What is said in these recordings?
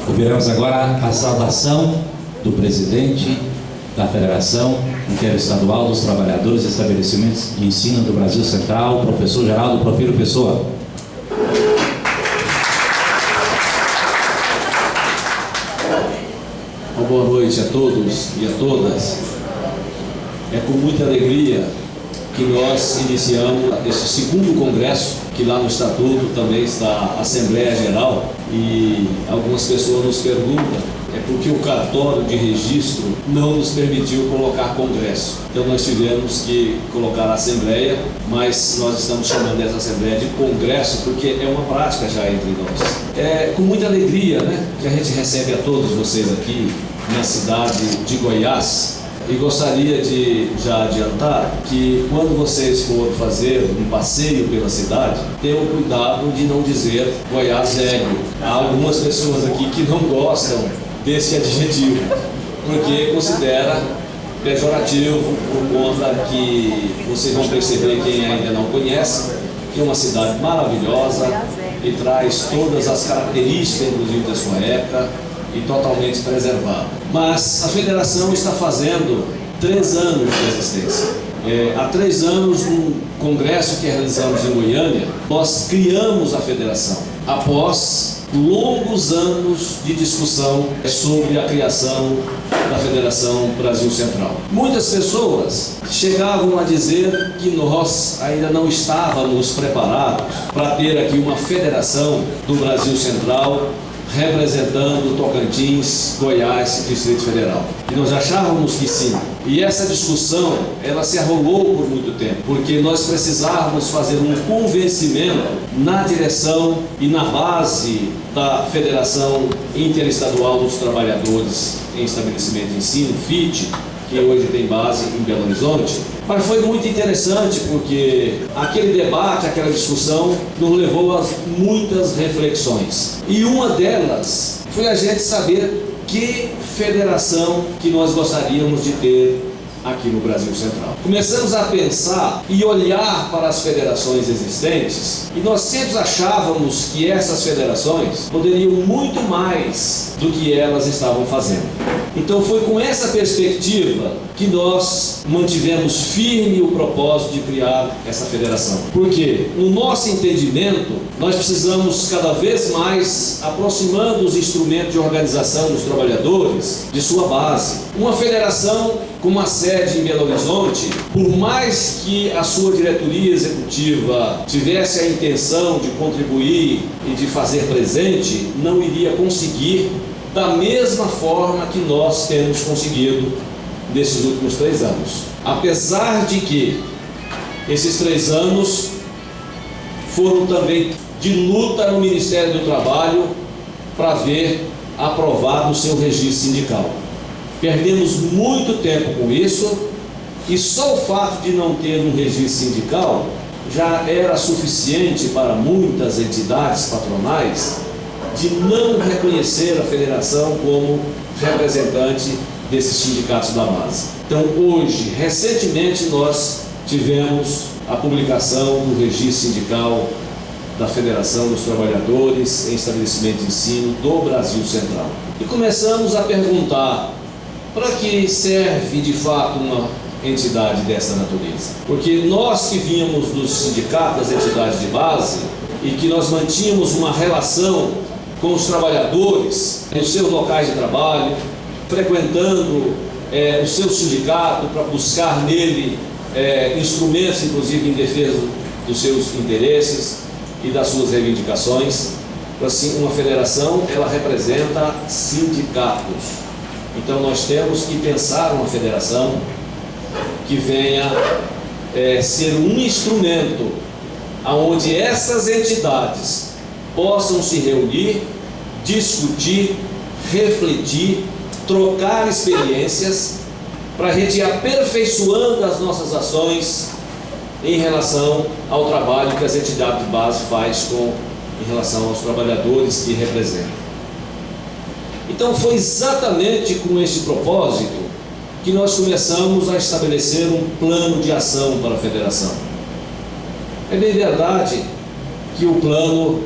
Ouviremos agora a saudação do presidente da Federação Interestadual dos Trabalhadores e Estabelecimentos de Ensino do Brasil Central, professor Geraldo Porfírio Pessoa. Uma boa noite a todos e a todas. É com muita alegria que nós iniciamos esse segundo congresso, que lá no Estatuto também está a Assembleia Geral, e algumas pessoas nos perguntam, é porque o cartório de registro não nos permitiu colocar congresso. Então nós tivemos que colocar a Assembleia, mas nós estamos chamando essa Assembleia de congresso porque é uma prática já entre nós. É com muita alegria, que a gente recebe a todos vocês aqui na cidade de Goiás. E gostaria de já adiantar que quando vocês forem fazer um passeio pela cidade, tenham cuidado de não dizer Goiás velho. Há algumas pessoas aqui que não gostam desse adjetivo, porque considera pejorativo, por conta que vocês vão perceber, quem ainda não conhece, que é uma cidade maravilhosa e traz todas as características, inclusive da sua época, e totalmente preservada. Mas a federação está fazendo 3 anos de existência. Há 3 anos, num congresso que realizamos em Goiânia, nós criamos a federação, após longos anos de discussão sobre a criação da Federação Brasil Central. Muitas pessoas chegavam a dizer que nós ainda não estávamos preparados para ter aqui uma federação do Brasil Central representando Tocantins, Goiás e Distrito Federal. E nós achávamos que sim. E essa discussão, ela se arrolou por muito tempo, porque nós precisávamos fazer um convencimento na direção e na base da Federação Interestadual dos Trabalhadores em Estabelecimento de Ensino, FIT, que hoje tem base em Belo Horizonte. Mas foi muito interessante porque aquele debate, aquela discussão nos levou a muitas reflexões. E uma delas foi a gente saber que federação que nós gostaríamos de ter aqui no Brasil Central. Começamos a pensar e olhar para as federações existentes e nós sempre achávamos que essas federações poderiam muito mais do que elas estavam fazendo. Então foi com essa perspectiva que nós mantivemos firme o propósito de criar essa federação. Porque, no nosso entendimento, nós precisamos cada vez mais aproximando os instrumentos de organização dos trabalhadores de sua base. Uma federação com uma sede em Belo Horizonte, por mais que a sua diretoria executiva tivesse a intenção de contribuir e de fazer presente, não iria conseguir da mesma forma que nós temos conseguido nesses últimos 3 anos. Apesar de que esses 3 anos foram também de luta no Ministério do Trabalho para ver aprovado o seu registro sindical. Perdemos muito tempo com isso e só o fato de não ter um registro sindical já era suficiente para muitas entidades patronais de não reconhecer a federação como representante desses sindicatos da base. Então hoje, recentemente, nós tivemos a publicação do registro sindical da Federação dos Trabalhadores em Estabelecimento de Ensino do Brasil Central. E começamos a perguntar, para que serve de fato uma entidade dessa natureza? Porque nós que vínhamos dos sindicatos, das entidades de base, e que nós mantínhamos uma relação com os trabalhadores nos seus locais de trabalho, frequentando o seu sindicato para buscar nele instrumentos, inclusive em defesa dos seus interesses e das suas reivindicações. Assim, uma federação, ela representa sindicatos. Então nós temos que pensar uma federação que venha ser um instrumento onde essas entidades possam se reunir, discutir, refletir, trocar experiências para a gente ir aperfeiçoando as nossas ações em relação ao trabalho que as entidades de base faz em relação aos trabalhadores que representam. Então foi exatamente com este propósito que nós começamos a estabelecer um plano de ação para a federação. É bem verdade que o plano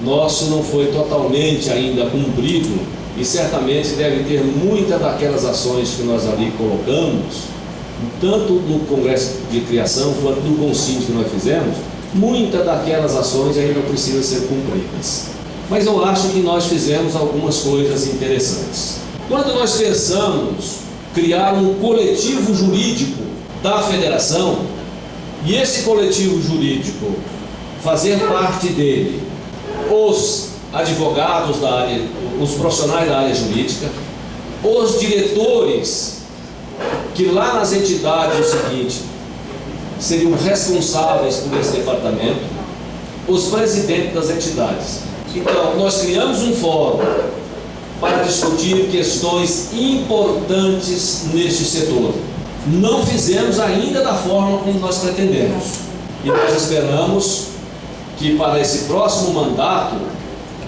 nosso não foi totalmente ainda cumprido e certamente deve ter muitas daquelas ações que nós ali colocamos, tanto no Congresso de Criação quanto no Consinde que nós fizemos, muitas daquelas ações ainda precisam ser cumpridas. Mas eu acho que nós fizemos algumas coisas interessantes. Quando nós pensamos criar um coletivo jurídico da federação, e esse coletivo jurídico fazer parte dele os advogados da área, os profissionais da área jurídica, os diretores, que lá nas entidades o seguinte, seriam responsáveis por esse departamento, os presidentes das entidades. Então, nós criamos um fórum para discutir questões importantes neste setor. Não fizemos ainda da forma como nós pretendemos. E nós esperamos que para esse próximo mandato,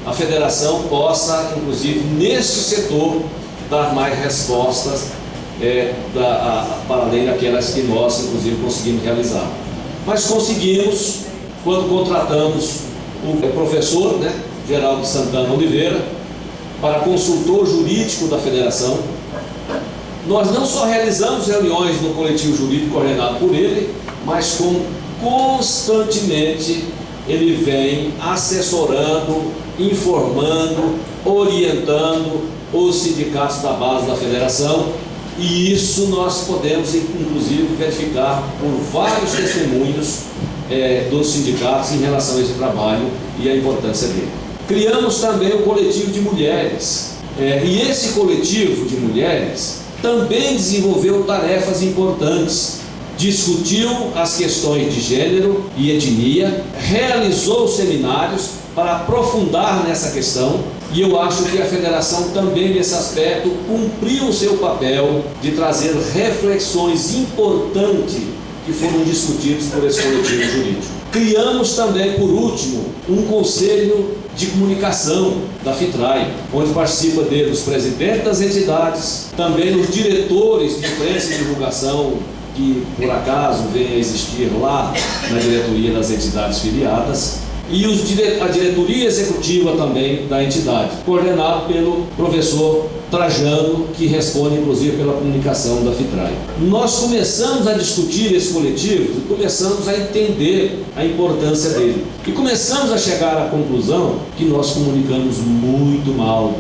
a federação possa, inclusive, neste setor, dar mais respostas para além daquelas que nós, inclusive, conseguimos realizar. Mas conseguimos, quando contratamos o professor, Geraldo Santana Oliveira, para consultor jurídico da federação. Nós não só realizamos reuniões no coletivo jurídico coordenado por ele, mas constantemente ele vem assessorando, informando, orientando os sindicatos da base da federação, e isso nós podemos inclusive verificar por vários testemunhos dos sindicatos em relação a esse trabalho e a importância dele. Criamos também o coletivo de mulheres, e esse coletivo de mulheres também desenvolveu tarefas importantes, discutiu as questões de gênero e etnia, realizou seminários para aprofundar nessa questão, e eu acho que a federação também nesse aspecto cumpriu o seu papel de trazer reflexões importantes que foram discutidas por esse coletivo jurídico. Criamos também, por último, um conselho de comunicação da FITRAI, onde participa dele os presidentes das entidades, também os diretores de imprensa e divulgação, que por acaso vem a existir lá na diretoria das entidades filiadas, e a diretoria executiva também da entidade, coordenado pelo professor Trajano, que responde inclusive pela comunicação da FITRAI. Nós começamos a discutir esse coletivo e começamos a entender a importância dele. E começamos a chegar à conclusão que nós comunicamos muito mal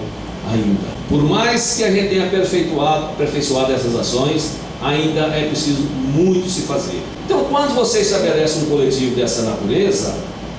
ainda. Por mais que a gente tenha aperfeiçoado essas ações, ainda é preciso muito se fazer. Então, quando você estabelece um coletivo dessa natureza,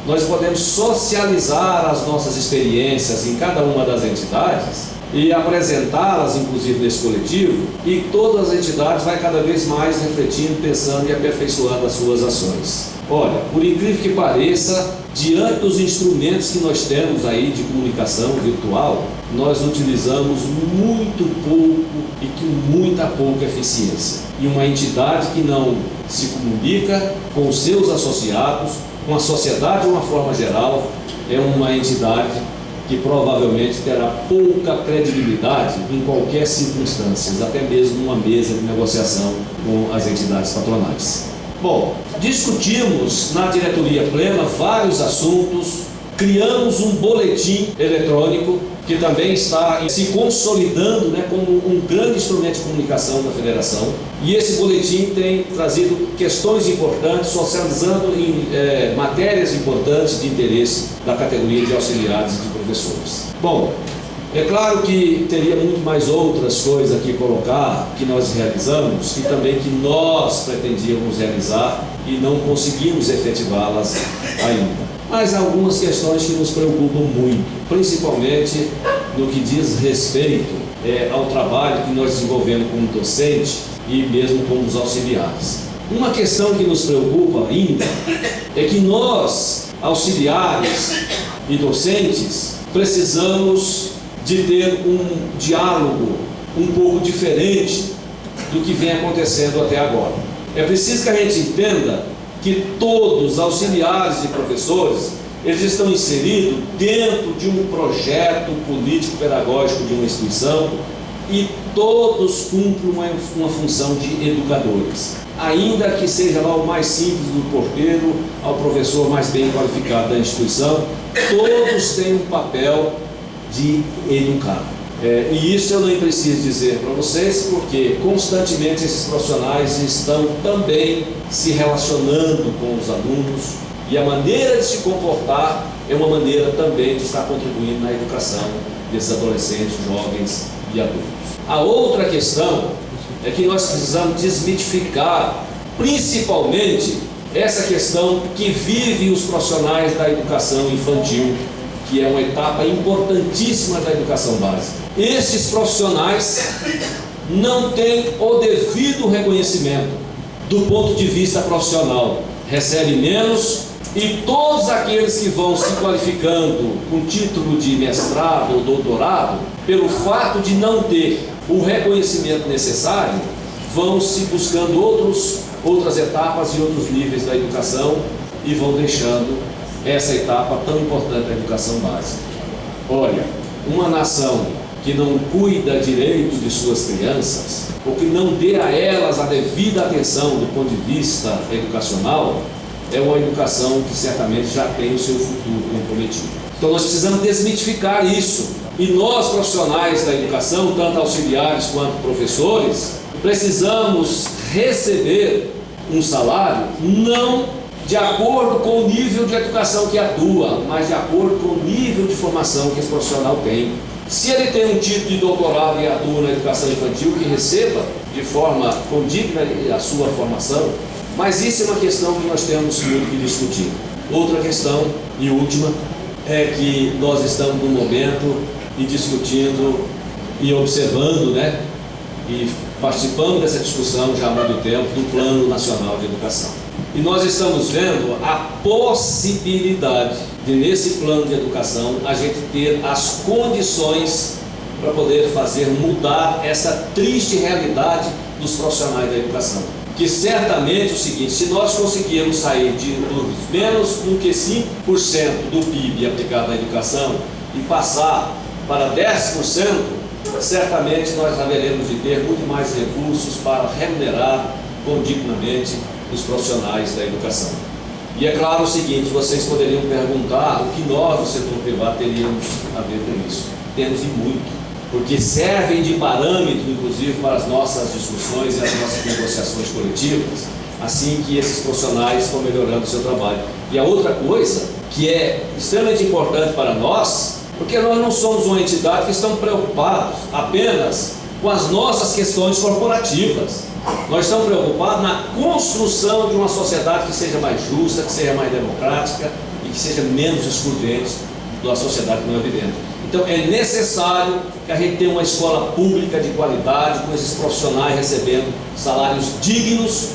nós podemos socializar as nossas experiências em cada uma das entidades e apresentá-las, inclusive, nesse coletivo, e todas as entidades vai cada vez mais refletindo, pensando e aperfeiçoando as suas ações. Olha, por incrível que pareça, diante dos instrumentos que nós temos aí de comunicação virtual, nós utilizamos muito pouco e com muita pouca eficiência. E uma entidade que não se comunica com os seus associados, com a sociedade de uma forma geral, é uma entidade que provavelmente terá pouca credibilidade em qualquer circunstância, até mesmo numa mesa de negociação com as entidades patronais. Bom, discutimos na diretoria plena vários assuntos, criamos um boletim eletrônico que também está se consolidando como um grande instrumento de comunicação da federação, e esse boletim tem trazido questões importantes, socializando em matérias importantes de interesse da categoria de auxiliares e de professores. Bom, é claro que teria muito mais outras coisas aqui colocar que nós realizamos e também que nós pretendíamos realizar e não conseguimos efetivá-las ainda. Mas há algumas questões que nos preocupam muito, principalmente no que diz respeito ao trabalho que nós desenvolvemos como docente e mesmo como os auxiliares. Uma questão que nos preocupa ainda é que nós, auxiliares e docentes, precisamos de ter um diálogo um pouco diferente do que vem acontecendo até agora. É preciso que a gente entenda que todos os auxiliares de professores, eles estão inseridos dentro de um projeto político-pedagógico de uma instituição e todos cumprem uma função de educadores. Ainda que seja lá o mais simples do porteiro ao professor mais bem qualificado da instituição, todos têm um papel de educar. E isso eu nem preciso dizer para vocês, porque constantemente esses profissionais estão também se relacionando com os alunos, e a maneira de se comportar é uma maneira também de estar contribuindo na educação desses adolescentes, jovens e adultos. A outra questão é que nós precisamos desmitificar, principalmente, essa questão que vivem os profissionais da educação infantil, que é uma etapa importantíssima da educação básica. Esses profissionais não têm o devido reconhecimento do ponto de vista profissional, recebem menos, e todos aqueles que vão se qualificando com título de mestrado ou doutorado, pelo fato de não ter o reconhecimento necessário, vão se buscando outras etapas e outros níveis da educação e vão deixando essa etapa tão importante da educação básica. Olha, uma nação que não cuida direito de suas crianças, ou que não dê a elas a devida atenção do ponto de vista educacional, é uma educação que certamente já tem o seu futuro comprometido. Então nós precisamos desmitificar isso. E nós, profissionais da educação, tanto auxiliares quanto professores, precisamos receber um salário não de acordo com o nível de educação que atua, mas de acordo com o nível de formação que esse profissional tem. Se ele tem um título de doutorado e atua na educação infantil, que receba de forma condigna a sua formação, mas isso é uma questão que nós temos muito que discutir. Outra questão, e última, é que nós estamos no momento e discutindo e observando, e participando dessa discussão já há muito tempo do Plano Nacional de Educação. E nós estamos vendo a possibilidade de, nesse plano de educação, a gente ter as condições para poder fazer mudar essa triste realidade dos profissionais da educação. Que certamente é o seguinte: se nós conseguirmos sair de menos do que 5% do PIB aplicado à educação e passar para 10%, certamente nós haveremos de ter muito mais recursos para remunerar condignamente os profissionais da educação. E é claro o seguinte: vocês poderiam perguntar o que nós, do setor privado, teríamos a ver com isso. Temos e muito, porque servem de parâmetro, inclusive, para as nossas discussões e as nossas negociações coletivas, assim que esses profissionais vão melhorando o seu trabalho. E a outra coisa que é extremamente importante para nós, porque nós não somos uma entidade que estamos preocupados apenas com as nossas questões corporativas. Nós estamos preocupados na construção de uma sociedade que seja mais justa, que seja mais democrática e que seja menos excludente da sociedade que nós vivemos. Então é necessário que a gente tenha uma escola pública de qualidade, com esses profissionais recebendo salários dignos,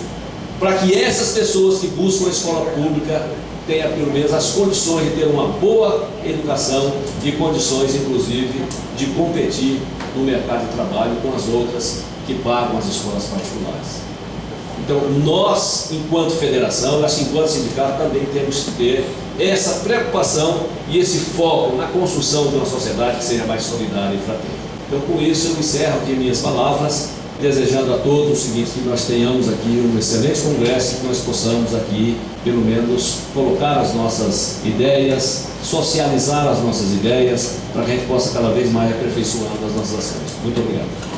para que essas pessoas que buscam a escola pública tenham pelo menos as condições de ter uma boa educação e condições, inclusive, de competir no mercado de trabalho com as outras que pagam as escolas particulares. Então nós, enquanto federação, acho que enquanto sindicato, também temos que ter essa preocupação e esse foco na construção de uma sociedade que seja mais solidária e fraterna. Então, com isso, eu encerro aqui minhas palavras, desejando a todos o seguinte: que nós tenhamos aqui um excelente congresso, que nós possamos aqui, pelo menos, colocar as nossas ideias, socializar as nossas ideias, para que a gente possa cada vez mais aperfeiçoando as nossas ações. Muito obrigado.